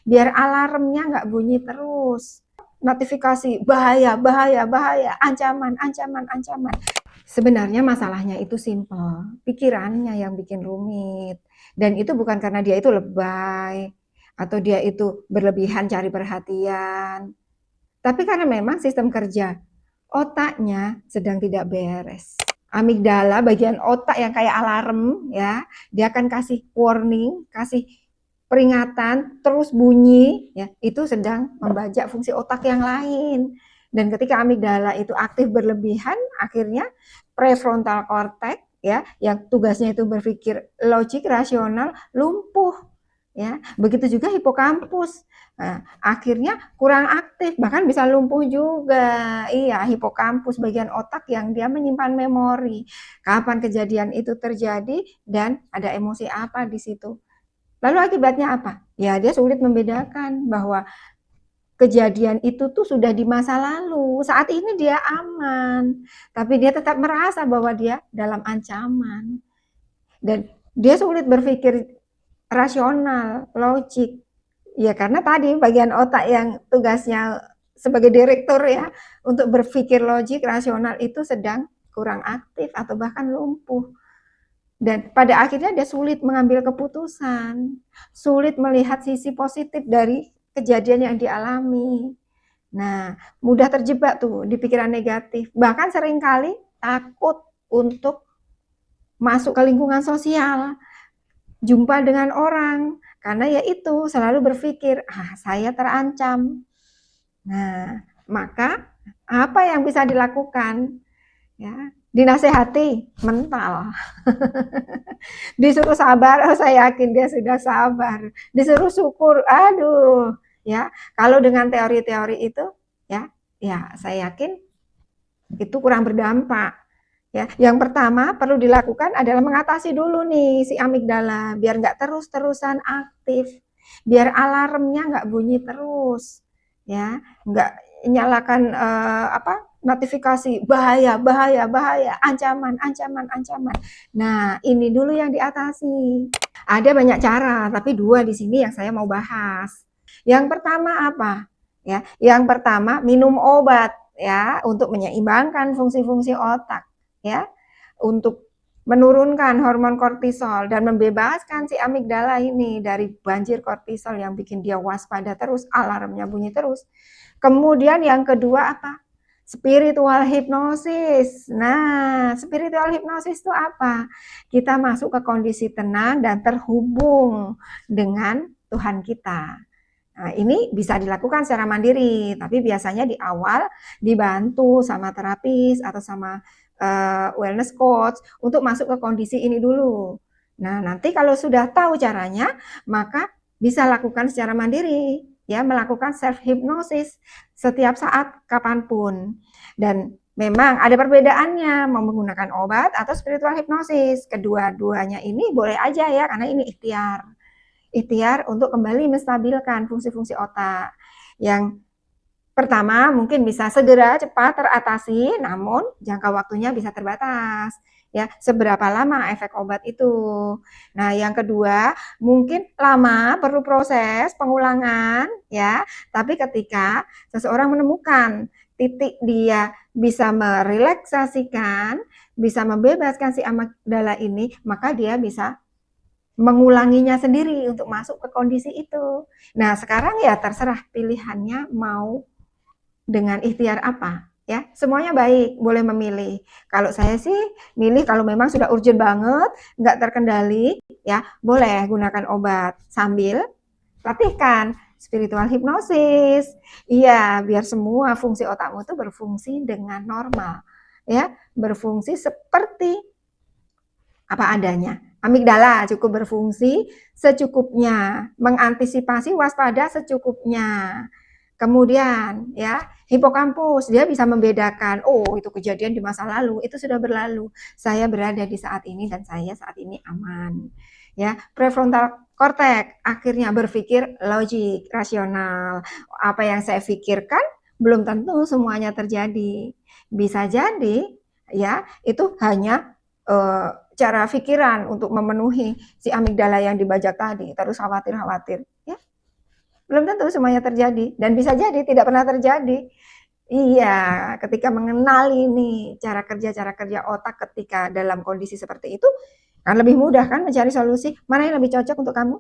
biar alarmnya nggak bunyi terus. Notifikasi, bahaya, bahaya, bahaya, ancaman, ancaman, ancaman. Sebenarnya masalahnya itu simpel, pikirannya yang bikin rumit. Dan itu bukan karena dia itu lebay, atau dia itu berlebihan cari perhatian. Tapi karena memang sistem kerja otaknya sedang tidak beres. Amigdala, bagian otak yang kayak alarm, ya, dia akan kasih warning, kasih peringatan, terus bunyi, ya, itu sedang membajak fungsi otak yang lain. Dan ketika amigdala itu aktif berlebihan, akhirnya prefrontal cortex, ya, yang tugasnya itu berpikir logik rasional, lumpuh. Ya, begitu juga hipokampus. Nah, akhirnya kurang aktif, bahkan bisa lumpuh juga. Iya, hipokampus bagian otak yang dia menyimpan memori. Kapan kejadian itu terjadi dan ada emosi apa di situ. Lalu akibatnya apa? Ya, dia sulit membedakan bahwa kejadian itu tuh sudah di masa lalu. Saat ini dia aman, tapi dia tetap merasa bahwa dia dalam ancaman. Dan dia sulit berpikir rasional, logik. Ya karena tadi bagian otak yang tugasnya sebagai direktur ya untuk berpikir logik rasional itu sedang kurang aktif atau bahkan lumpuh. Dan pada akhirnya dia sulit mengambil keputusan, sulit melihat sisi positif dari kejadian yang dialami. Nah, mudah terjebak tuh di pikiran negatif. Bahkan seringkali takut untuk masuk ke lingkungan sosial, jumpa dengan orang, karena ya itu selalu berpikir, saya terancam. Nah, maka apa yang bisa dilakukan? Ya, dinasehati, mental. Disuruh sabar, saya yakin dia sudah sabar. Disuruh syukur, aduh, ya. Kalau dengan teori-teori itu, ya saya yakin itu kurang berdampak. Ya, yang pertama perlu dilakukan adalah mengatasi dulu nih si amigdala biar nggak terus-terusan aktif, biar alarmnya nggak bunyi terus, ya, nggak nyalakan notifikasi bahaya, bahaya, bahaya, ancaman, ancaman, ancaman. Nah, ini dulu yang diatasi. Ada banyak cara, tapi dua di sini yang saya mau bahas. Yang pertama apa? Ya, yang pertama minum obat ya untuk menyeimbangkan fungsi-fungsi otak ya, untuk menurunkan hormon kortisol dan membebaskan si amigdala ini dari banjir kortisol yang bikin dia waspada terus, alarmnya bunyi terus. Kemudian yang kedua apa? Spiritual hipnosis. Nah, spiritual hipnosis itu apa? Kita masuk ke kondisi tenang dan terhubung dengan Tuhan kita. Nah, ini bisa dilakukan secara mandiri, tapi biasanya di awal dibantu sama terapis atau sama wellness coach untuk masuk ke kondisi ini dulu. Nah, nanti kalau sudah tahu caranya, maka bisa lakukan secara mandiri, ya, melakukan self hypnosis setiap saat kapanpun. Dan memang ada perbedaannya mau menggunakan obat atau spiritual hypnosis. Kedua-duanya ini boleh aja ya, karena ini ikhtiar untuk kembali menstabilkan fungsi-fungsi otak. Yang pertama mungkin bisa segera cepat teratasi, namun jangka waktunya bisa terbatas. Ya, seberapa lama efek obat itu. Nah, yang kedua, mungkin lama perlu proses pengulangan ya, tapi ketika seseorang menemukan titik dia bisa merelaksasikan, bisa membebaskan si amigdala ini, maka dia bisa mengulanginya sendiri untuk masuk ke kondisi itu. Nah, sekarang ya terserah pilihannya mau dengan ikhtiar apa. Ya, semuanya baik, boleh memilih. Kalau saya sih milih kalau memang sudah urgent banget, nggak terkendali, ya boleh gunakan obat sambil latihkan spiritual hipnosis. Iya, biar semua fungsi otakmu itu berfungsi dengan normal, ya, berfungsi seperti apa adanya. Amigdala cukup berfungsi secukupnya, mengantisipasi waspada secukupnya. Kemudian ya, hipokampus dia bisa membedakan, oh itu kejadian di masa lalu, itu sudah berlalu. Saya berada di saat ini dan saya saat ini aman. Ya, prefrontal cortex akhirnya berpikir logik, rasional. Apa yang saya pikirkan belum tentu semuanya terjadi. Bisa jadi ya, itu hanya cara pikiran untuk memenuhi si amigdala yang dibajak tadi, terus khawatir-khawatir ya. Belum tentu semuanya terjadi dan bisa jadi tidak pernah terjadi. Iya, ketika mengenali nih cara kerja otak ketika dalam kondisi seperti itu, kan lebih mudah kan mencari solusi, mana yang lebih cocok untuk kamu?